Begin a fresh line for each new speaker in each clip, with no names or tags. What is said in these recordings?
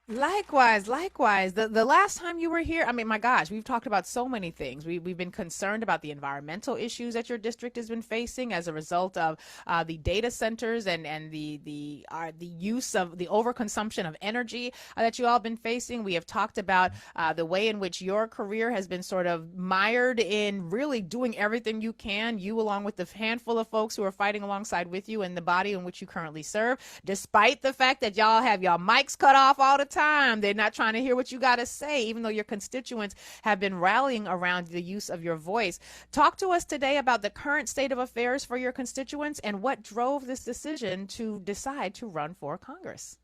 Likewise, likewise. The last time you were here, I mean, my gosh, we've talked about so many things. We've been concerned about the environmental issues that your district has been facing as a result of the data centers and the use of the overconsumption of energy that you all been facing. We have talked about the way in which your career has been sort of mired in really doing everything you can, you along with the handful of folks who are fighting alongside with you in the body in which you currently serve, despite the fact that y'all have y'all mics cut off all the time. They're not trying to hear what you got to say, even though your constituents have been rallying around the use of your voice. Talk to us today about the current state of affairs for your constituents and what drove this decision to decide to run for Congress.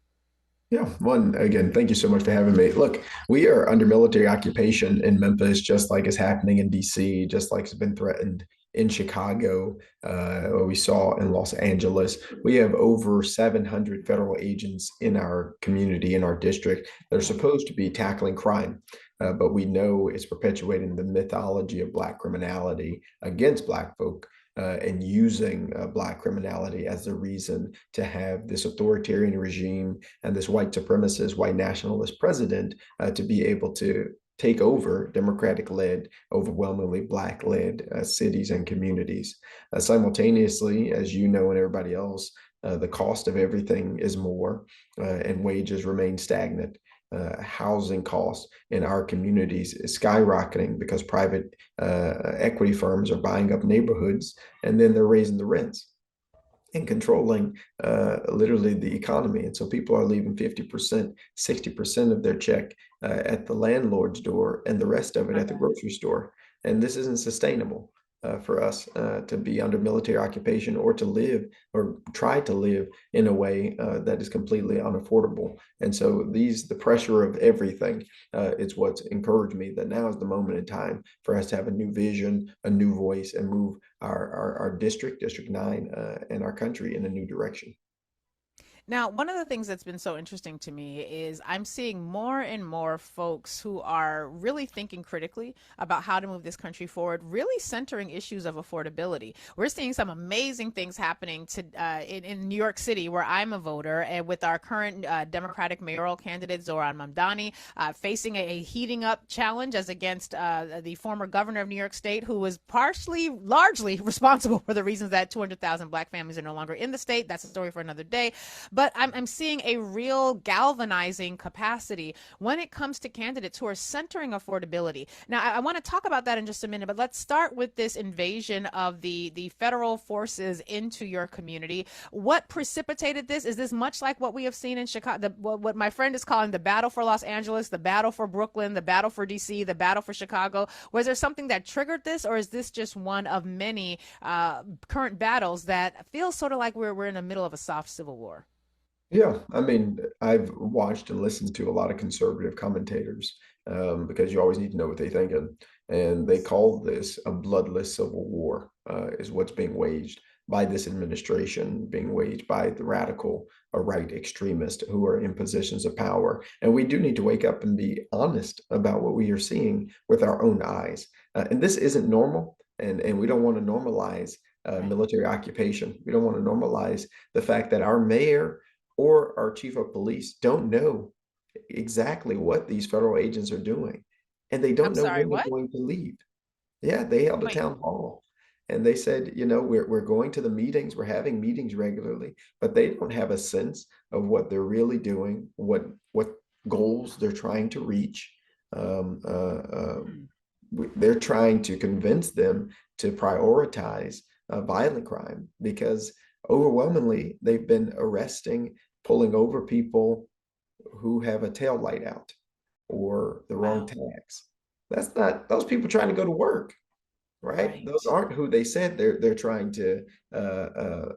Yeah, one again, thank you so much for having me. Look, we are under military occupation in Memphis, just like it's happening in DC, just like it's been threatened in Chicago, what we saw in Los Angeles. We have over 700 federal agents in our community, in our district, that are supposed to be tackling crime. But we know it's perpetuating the mythology of Black criminality against Black folk and using Black criminality as the reason to have this authoritarian regime and this white supremacist, white nationalist president to be able to take over Democratic led, overwhelmingly Black led cities and communities. Simultaneously, as you know, and everybody else, the cost of everything is more and wages remain stagnant. Housing costs in our communities is skyrocketing because private equity firms are buying up neighborhoods and then they're raising the rents and controlling literally the economy. And so people are leaving 50%, 60% of their check at the landlord's door and the rest of it
My
at the
God.
grocery store. And this isn't sustainable for us to be under military occupation or to live or try to live in a way that is completely unaffordable. And so the pressure of everything is what's encouraged me that now is the moment in time for us to have a new vision, a new voice, and move our district, District 9, and our country in a new direction.
Now, one of the things that's been so interesting to me is I'm seeing more and more folks who are really thinking critically about how to move this country forward, really centering issues of affordability. We're seeing some amazing things happening in New York City, where I'm a voter, and with our current Democratic mayoral candidate, Zoran Mamdani, facing a heating up challenge as against the former governor of New York State, who was largely responsible for the reasons that 200,000 Black families are no longer in the state. That's a story for another day. But I'm seeing a real galvanizing capacity when it comes to candidates who are centering affordability. Now, I want to talk about that in just a minute, but let's start with this invasion of the federal forces into your community. What precipitated this? Is this much like what we have seen in Chicago, what my friend is calling the battle for Los Angeles, the battle for Brooklyn, the battle for DC, the battle for Chicago? Was there something that triggered this, or is this just one of many current battles that feels sort of like we're in the middle of a soft civil war?
Yeah, I mean, I've watched and listened to a lot of conservative commentators because you always need to know what they're thinking. And they call this a bloodless civil war, is what's being waged by this administration, being waged by the radical or right extremists who are in positions of power. And we do need to wake up and be honest about what we are seeing with our own eyes. And this isn't normal. And we don't want to normalize
Right.
military occupation. We don't want to normalize the fact that our mayor or our chief of police don't know exactly what these federal agents are doing. And they don't
I'm
know
sorry,
when they're
what?
going to leave. Yeah, they held a
Wait.
town hall and they said, we're going to the meetings, we're having meetings regularly, but they don't have a sense of what they're really doing, what goals they're trying to reach. Um, uh, uh,
Hmm.
they're trying to convince them to prioritize violent crime because overwhelmingly they've been arresting, pulling over people who have a tail light out or the wrong
Wow.
tags. That's not those people trying to go to work, right? Those
Right.
aren't who they said they're trying to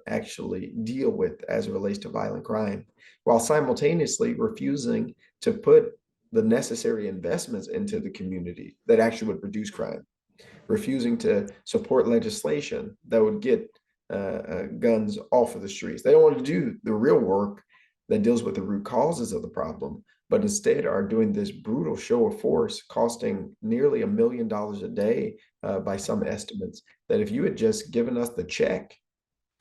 actually deal with as it relates to violent crime, while simultaneously refusing to put the necessary investments into the community that actually would reduce crime, refusing to support legislation that would get guns off of the streets. They don't want to do the real work that deals with the root causes of the problem, but instead are doing this brutal show of force, costing nearly $1 million a day by some estimates. That if you had just given us the check,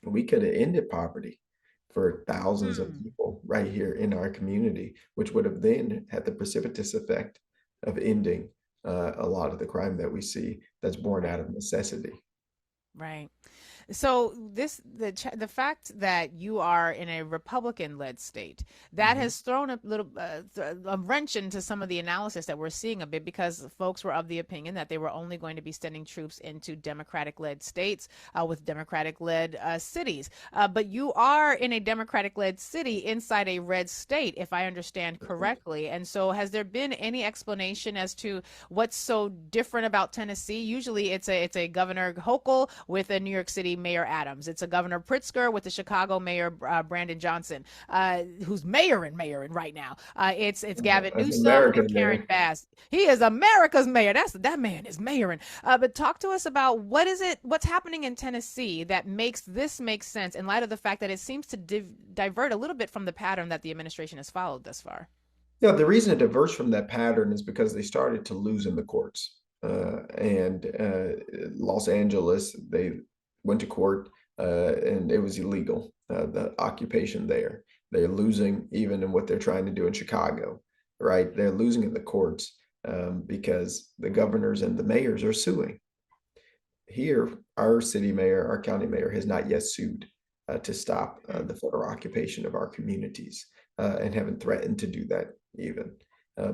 we could have ended poverty for thousands of
Hmm.
people. right here in our community, which would have then had the precipitous effect of ending a lot of the crime that we see that's born out
Right.
of necessity.
Right. So the fact that you are in a Republican-led state that
Mhm.
has thrown a little a wrench into some of the analysis that we're seeing a bit, because folks were of the opinion that they were only going to be sending troops into Democratic-led states with Democratic-led cities. But you are in a Democratic-led city inside a red state, if I understand correctly. And so, has there been any explanation as to what's so different about Tennessee? Usually, it's a Governor Hochul with a New York City Mayor Adams. It's a Governor Pritzker with the Chicago Mayor Brandon Johnson, who's mayoring right now. It's Gavin
As
Newsom with
American
Karen
mayor.
Bass. He is America's mayor. That man is mayoring. But talk to us about what's happening in Tennessee that makes this make sense in light of the fact that it seems to divert a little bit from the pattern that the administration has followed thus far.
Yeah, the reason it diverts from that pattern is because they started to lose in the courts. And Los Angeles, they went to court and it was illegal, the occupation there. They're losing even in what they're trying to do in Chicago, right? They're losing in the courts because the governors and the mayors are suing. Here, our city mayor, our county mayor has not yet sued to stop
Mm.
the federal occupation of our communities and haven't threatened to do that even,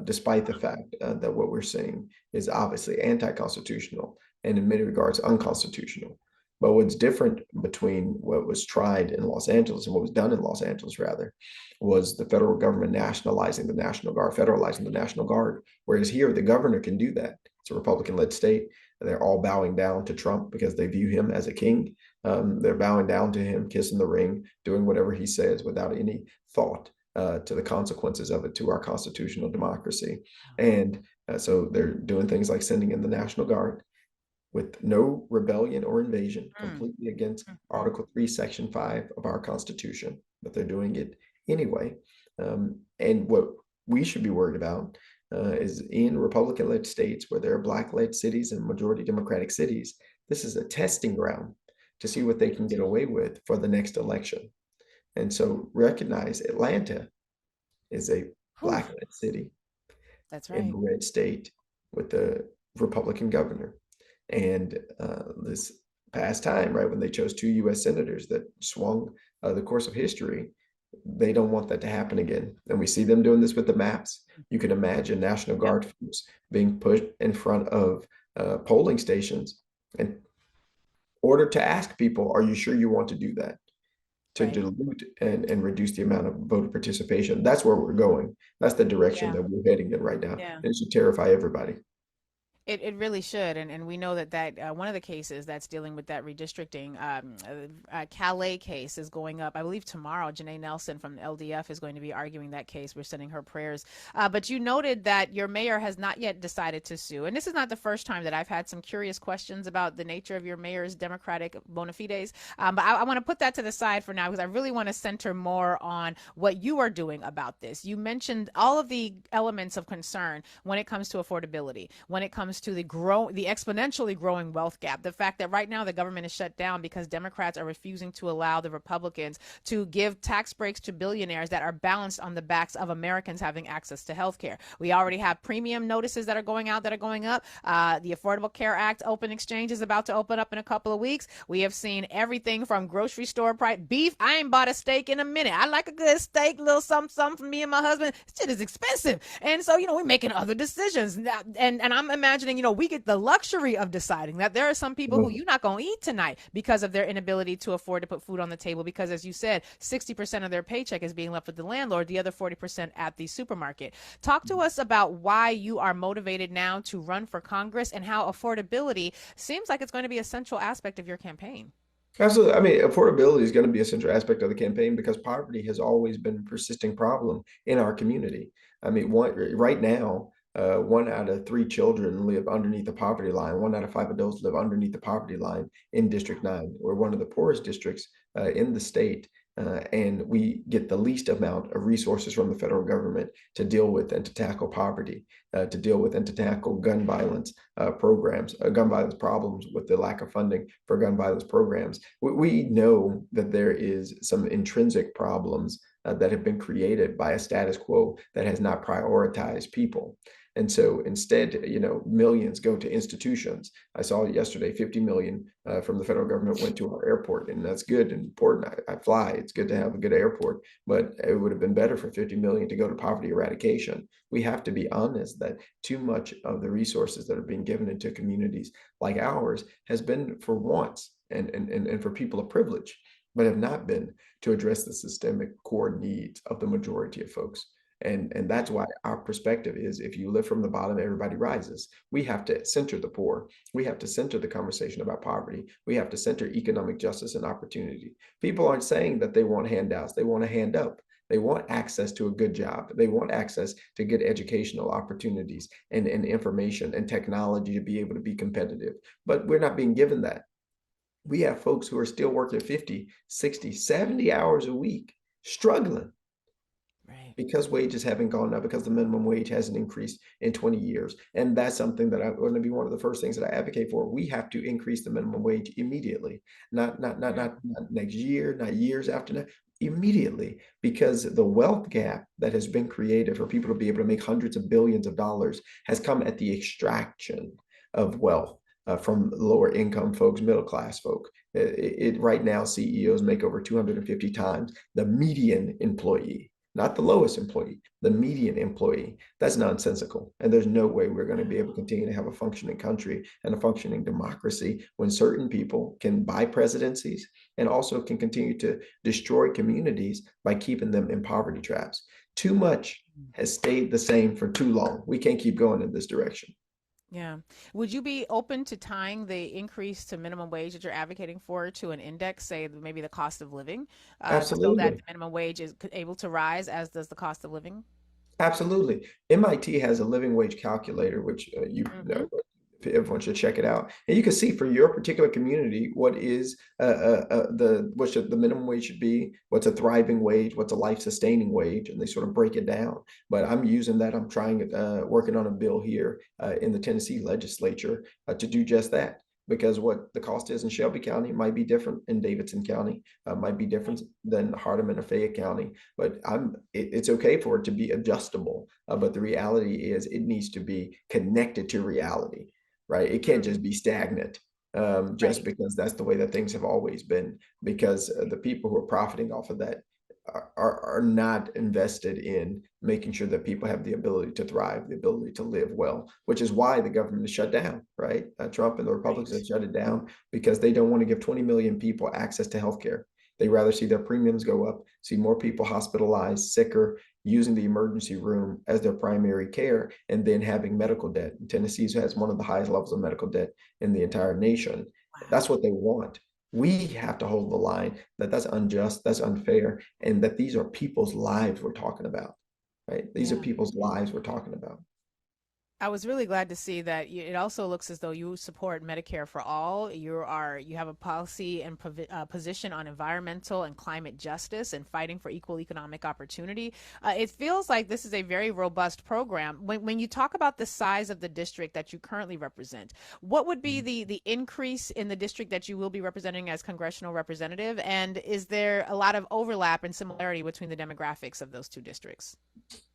despite the fact that what we're seeing is obviously anti-constitutional and in many regards unconstitutional. But what's different between what was tried in Los Angeles and what was done in Los Angeles, rather, was the federal government nationalizing the National Guard, federalizing the National Guard. Whereas here, the governor can do that. It's a Republican-led state. They're all bowing down to Trump because they view him as a king. They're bowing down to him, kissing the ring, doing whatever he says without any thought to the consequences of it to our constitutional democracy. And so they're doing things like sending in the National Guard with no rebellion or invasion,
Mm.
completely against
Mhm.
Article 3, Section 5 of our Constitution, but they're doing it anyway. And what we should be worried about is in Republican led states where there are Black led cities and majority Democratic cities, this is a testing ground to see what they can get away with for the next election. And so recognize Atlanta is a
Whew.
Black led city
That's
in
right.
a red state with a Republican governor. And this past time, right, when they chose two US senators that swung the course of history, they don't want that to happen again. And we see them doing this with the maps. You can imagine National
Yep.
Guard troops being pushed in front of polling stations in order to ask people, are you sure you want to do that? To
Right.
dilute and reduce the amount of voter participation. That's where we're going. That's the direction
Yeah.
that we're heading in right now.
Yeah.
And it should terrify everybody.
It really should, and we know that one of the cases that's dealing with that redistricting, Calais case is going up, I believe tomorrow. Janae Nelson from LDF is going to be arguing that case. We're sending her prayers. But you noted that your mayor has not yet decided to sue, and this is not the first time that I've had some curious questions about the nature of your mayor's Democratic bona fides. But I want to put that to the side for now because I really want to center more on what you are doing about this. You mentioned all of the elements of concern when it comes to affordability, when it comes to the exponentially growing wealth gap, the fact that right now the government is shut down because Democrats are refusing to allow the Republicans to give tax breaks to billionaires that are balanced on the backs of Americans having access to health care. We already have premium notices that are going out that are going up. The Affordable Care Act open exchange is about to open up in a couple of weeks. We have seen everything from grocery store price beef. I ain't bought a steak in a minute. I like a good steak, little something for me and my husband. Shit is expensive, and so we're making other decisions. And I'm imagining we get the luxury of deciding that there are some people who you're not going to eat tonight because of their inability to afford to put food on the table because, as you said, 60% of their paycheck is being left with the landlord, the other 40% at the supermarket. Talk to us about why you are motivated now to run for Congress and how affordability seems like it's going to be a central aspect of your campaign.
Absolutely. I mean, affordability is going to be a central aspect of the campaign because poverty has always been a persisting problem in our community. I mean, right now, 1 out of 3 children live underneath the poverty line. 1 out of 5 adults live underneath the poverty line in District 9. We're one of the poorest districts in the state. And we get the least amount of resources from the federal government to deal with and to tackle poverty, to deal with and to tackle gun violence programs, gun violence problems with the lack of funding for gun violence programs. We know that there is some intrinsic problems that have been created by a status quo that has not prioritized people. And so instead, millions go to institutions. I saw yesterday 50 million from the federal government went to our airport, and that's good and important. I fly. It's good to have a good airport, but it would have been better for 50 million to go to poverty eradication. We have to be honest that too much of the resources that are being given into communities like ours has been for wants and for people of privilege, but have not been to address the systemic core needs of the majority of folks. And that's why our perspective is, if you live from the bottom, everybody rises. We have to center the poor. We have to center the conversation about poverty. We have to center economic justice and opportunity. People aren't saying that they want handouts. They want a hand up. They want access to a good job. They want access to good educational opportunities and information and technology to be able to be competitive. But we're not being given that. We have folks who are still working 50, 60, 70 hours a week, struggling
Right.
because wages haven't gone up, because the minimum wage hasn't increased in 20 years. And that's something that I'm going to be one of the first things that I advocate for. We have to increase the minimum wage immediately, not next year, not years after that, immediately, because the wealth gap that has been created for people to be able to make hundreds of billions of dollars has come at the extraction of wealth. From lower income folks, middle class folk. Right now, CEOs make over 250 times the median employee, not the lowest employee, the median employee. That's nonsensical. And there's no way we're going to be able to continue to have a functioning country and a functioning democracy when certain people can buy presidencies and also can continue to destroy communities by keeping them in poverty traps. Too much has stayed the same for too long. We can't keep going in this direction.
Yeah. Would you be open to tying the increase to minimum wage that you're advocating for to an index, say maybe the cost of living, so that
Absolutely.
the minimum wage is able to rise as does the cost of living?
Absolutely. MIT has a living wage calculator, which you
Mm-hmm.
know, everyone should check it out. And you can see for your particular community what is what should the minimum wage should be, what's a thriving wage, what's a life-sustaining wage, and they sort of break it down. But I'm using that. I'm trying working on a bill here in the Tennessee legislature to do just that. Because what the cost is in Shelby County might be different in Davidson County, might be different than Hardeman or Fayette County, but it's okay for it to be adjustable. But the reality is it needs to be connected to reality, right? It can't just be stagnant just
Right.
because that's the way that things have always been, because the people who are profiting off of that are not invested in making sure that people have the ability to thrive, the ability to live well, which is why the government is shut down, right? Trump and the Republicans
Right.
have shut it down because they don't want to give 20 million people access to healthcare. They rather see their premiums go up, see more people hospitalized, sicker, using the emergency room as their primary care, and then having medical debt. Tennessee has one of the highest levels of medical debt in the entire nation. That's
Wow.
what they want. We have to hold the line that that's unjust, that's unfair, and that these are people's lives we're talking about, right? These are
Yeah.
people's lives we're talking about.
I was really glad to see that it also looks as though you support Medicare for all. You have a policy and position on environmental and climate justice and fighting for equal economic opportunity. It feels like this is a very robust program. When you talk about the size of the district that you currently represent, what would be the increase in the district that you will be representing as congressional representative? And is there a lot of overlap and similarity between the demographics of those two districts?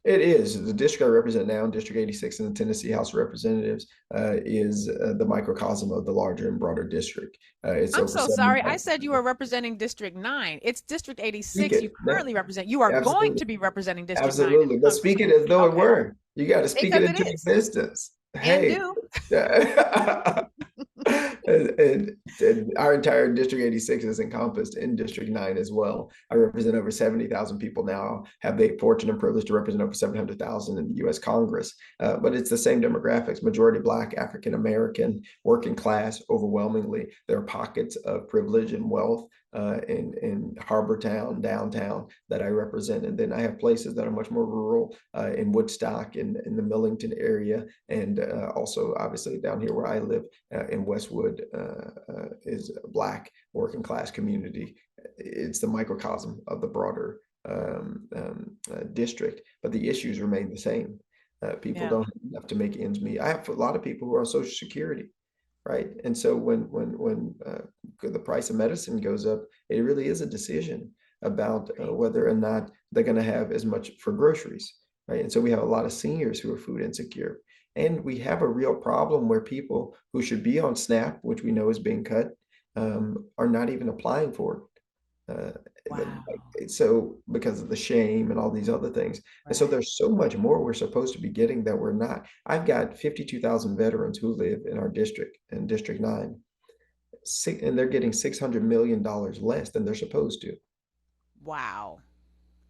It is. The district I represent now, District 86 in the Tennessee House of Representatives, is the microcosm of the larger and broader district. It's
I'm
over
so sorry. I
75.
said you were representing District 9. It's District
Speak
86 you
it. No,
currently represent. You are going
absolutely.
to be representing District 9 in
Absolutely.
the
But speak
Congress.
it as though it
Okay.
were. You got to speak it
Because it
into
is.
existence.
And
Hey.
do.
And our entire District 86 is encompassed in District 9 as well. I represent over 70,000 people now, have the fortune and privilege to represent over 700,000 in the US Congress. But it's the same demographics, majority Black, African American, working class, overwhelmingly. There are pockets of privilege and wealth in Harbor Town, downtown that I represent. And then I have places that are much more rural in Woodstock, in the Millington area, and also obviously down here where I live in Westwood is a Black working class community. It's the microcosm of the broader district, but the issues remain the same. People
Yeah.
don't have enough to make ends meet. I have a lot of people who are on Social Security, right? And so when the price of medicine goes up, it really is a decision about
Right.
whether or not they're going to have as much for groceries, right? And so we have a lot of seniors who are food insecure. And we have a real problem where people who should be on SNAP, which we know is being cut, are not even applying for it.
Wow.
So because of the shame and all these other things. And so
Right.
there's so much more we're supposed to be getting that we're not. I've got 52,000 veterans who live in our district, in District 9, and they're getting $600 million less than they're supposed to.
Wow.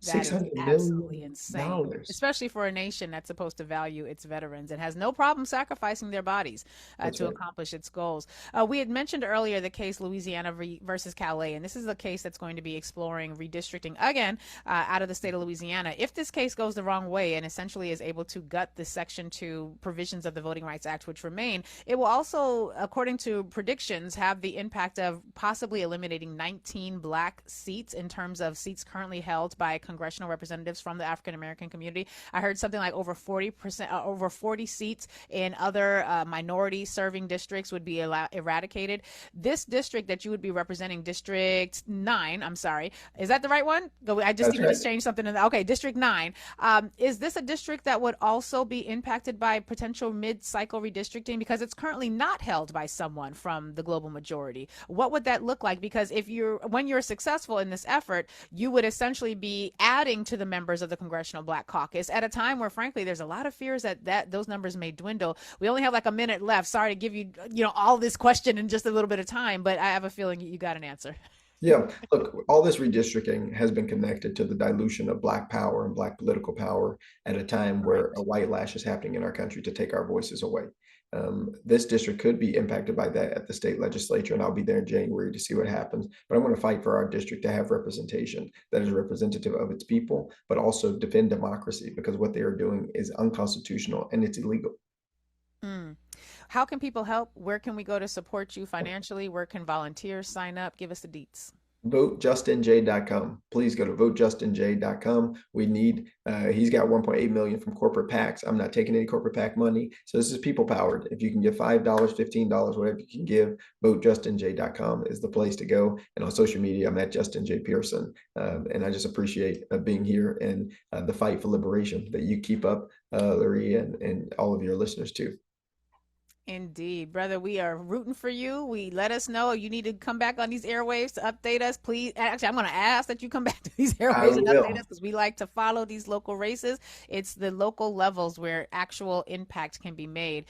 That is
$600
absolutely
million.
insane, especially for a nation that's supposed to value its veterans and has no problem sacrificing their bodies
That's
to
right.
accomplish its goals. We had mentioned earlier the case Louisiana versus Calais, and this is a case that's going to be exploring redistricting again out of the state of Louisiana. If this case goes the wrong way and essentially is able to gut the Section 2 provisions of the Voting Rights Act, which remain, it will also, according to predictions, have the impact of possibly eliminating 19 black seats in terms of seats currently held by congressional representatives from the African American community. I heard something like over 40%, over 40 seats in other minority serving districts would be eradicated. This district that you would be representing, District 9, I'm sorry, is that the right one? I just
That's
even
right.
just changed something. Okay, District 9. Is this a district that would also be impacted by potential mid-cycle redistricting because it's currently not held by someone from the global majority? What would that look like? Because when you're successful in this effort, you would essentially be adding to the members of the Congressional Black Caucus at a time where, frankly, there's a lot of fears that those numbers may dwindle. We only have like a minute left. Sorry to give you, all this question in just a little bit of time, but I have a feeling you got an answer.
Yeah, look, all this redistricting has been connected to the dilution of Black power and Black political power at a time where a
Correct.
white lash is happening in our country to take our voices away. This district could be impacted by that at the state legislature, and I'll be there in January to see what happens. But I'm going to fight for our district to have representation that is representative of its people, but also defend democracy because what they are doing is unconstitutional and it's illegal.
Mm. How can people help? Where can we go to support you financially? Where can volunteers sign up? Give us the deets.
VoteJustinJ.com. Please go to VoteJustinJ.com. We need, he's got 1.8 million from corporate PACs. I'm not taking any corporate PAC money. So this is people powered. If you can give $5, $15, whatever you can give, VoteJustinJ.com is the place to go. And on social media, I'm at Justin J. Pearson. And I just appreciate being here and the fight for liberation that you keep up, Lurie, and all of your listeners too.
Indeed, brother, we are rooting for you. We let us know you need to come back on these airwaves to update us, please. Actually, I'm going to ask that you come back to these
I
airwaves and update
will.
us because we like to follow these local races. It's the local levels where actual impact can be made.